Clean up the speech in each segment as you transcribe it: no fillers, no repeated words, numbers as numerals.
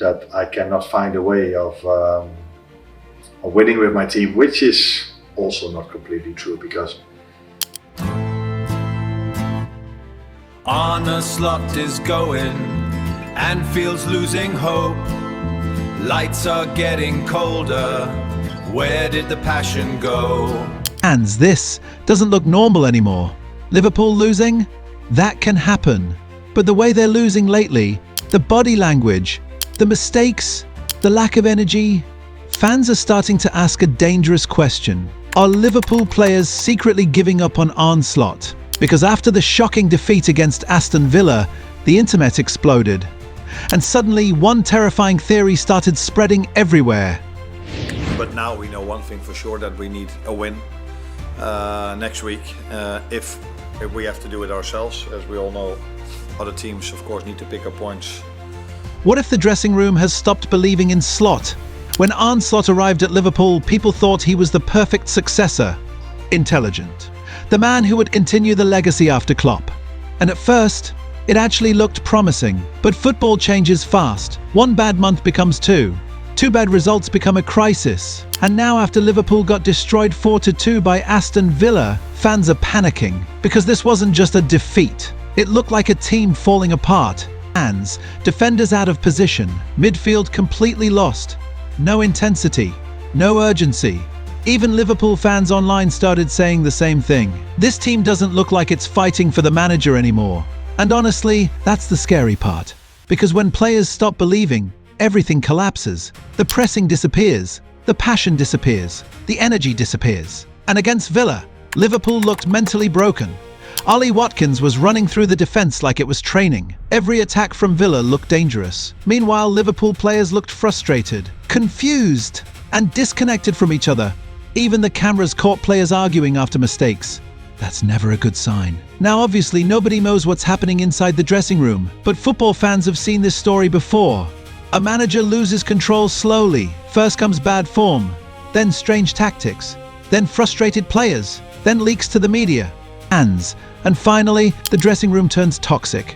that I cannot find a way of winning with my team, which is also not completely true because Arne Slot is going and feels losing hope. Lights are getting colder. Where did the passion go? And this doesn't look normal anymore. Liverpool losing? That can happen. But the way they're losing lately, the body language, the mistakes, the lack of energy, fans are starting to ask a dangerous question. Are Liverpool players secretly giving up on Arne Slot? Because after the shocking defeat against Aston Villa, the internet exploded. And suddenly, one terrifying theory started spreading everywhere. But now we know one thing for sure, that we need a win next week. If we have to do it ourselves, as we all know, other teams of course need to pick up points. What if the dressing room has stopped believing in Slot? When Arne Slot arrived at Liverpool, people thought he was the perfect successor. Intelligent. The man who would continue the legacy after Klopp. And at first, it actually looked promising. But football changes fast. One bad month becomes two. Two bad results become a crisis. And now after Liverpool got destroyed 4-2 by Aston Villa, fans are panicking. Because this wasn't just a defeat. It looked like a team falling apart. Hands, defenders out of position, midfield completely lost. No intensity, no urgency. Even Liverpool fans online started saying the same thing. This team doesn't look like it's fighting for the manager anymore. And honestly, that's the scary part. Because when players stop believing, everything collapses. The pressing disappears, the passion disappears, the energy disappears. And against Villa, Liverpool looked mentally broken. Ollie Watkins was running through the defence like it was training. Every attack from Villa looked dangerous. Meanwhile, Liverpool players looked frustrated, confused, and disconnected from each other. Even the cameras caught players arguing after mistakes. That's never a good sign. Now obviously nobody knows what's happening inside the dressing room, but football fans have seen this story before. A manager loses control slowly. First comes bad form, then strange tactics, then frustrated players, then leaks to the media. And finally, the dressing room turns toxic.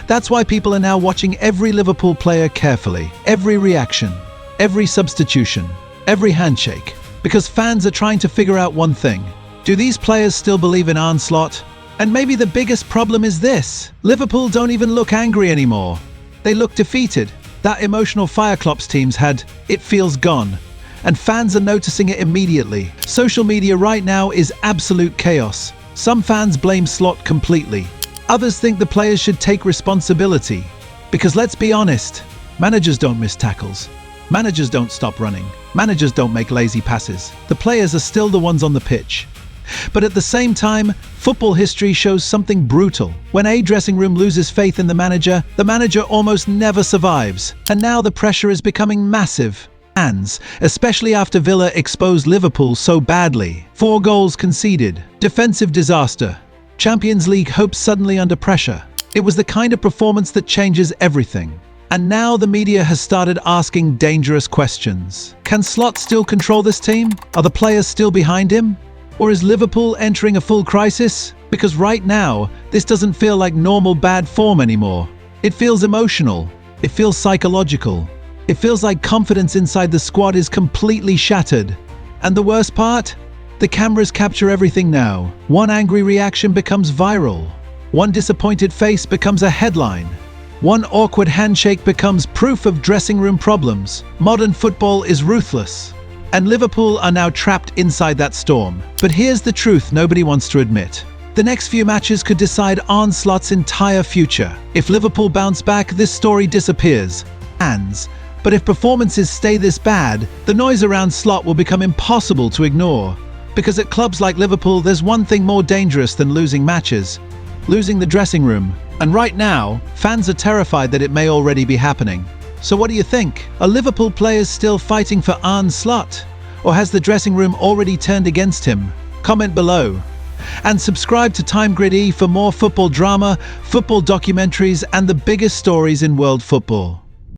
That's why people are now watching every Liverpool player carefully. Every reaction, every substitution, every handshake. Because fans are trying to figure out one thing. Do these players still believe in Arne Slot? And maybe the biggest problem is this. Liverpool don't even look angry anymore. They look defeated. That emotional fire Klopp's teams had, it feels gone. And fans are noticing it immediately. Social media right now is absolute chaos. Some fans blame Slot completely. Others think the players should take responsibility. Because let's be honest, managers don't miss tackles. Managers don't stop running. Managers don't make lazy passes. The players are still the ones on the pitch. But at the same time, football history shows something brutal. When a dressing room loses faith in the manager almost never survives. And now the pressure is becoming massive. Fans, especially after Villa exposed Liverpool so badly. 4 goals conceded. Defensive disaster. Champions League hopes suddenly under pressure. It was the kind of performance that changes everything. And now the media has started asking dangerous questions. Can Slot still control this team? Are the players still behind him? Or is Liverpool entering a full crisis? Because right now, this doesn't feel like normal bad form anymore. It feels emotional. It feels psychological. It feels like confidence inside the squad is completely shattered. And the worst part? The cameras capture everything now. One angry reaction becomes viral. One disappointed face becomes a headline. One awkward handshake becomes proof of dressing room problems. Modern football is ruthless. And Liverpool are now trapped inside that storm. But here's the truth nobody wants to admit. The next few matches could decide Arne Slot's entire future. If Liverpool bounce back, this story disappears. But if performances stay this bad, the noise around Slot will become impossible to ignore. Because at clubs like Liverpool, there's one thing more dangerous than losing matches: losing the dressing room. And right now, fans are terrified that it may already be happening. So what do you think? Are Liverpool players still fighting for Arne Slot? Or has the dressing room already turned against him? Comment below. And subscribe to Time Grid E for more football drama, football documentaries, and the biggest stories in world football.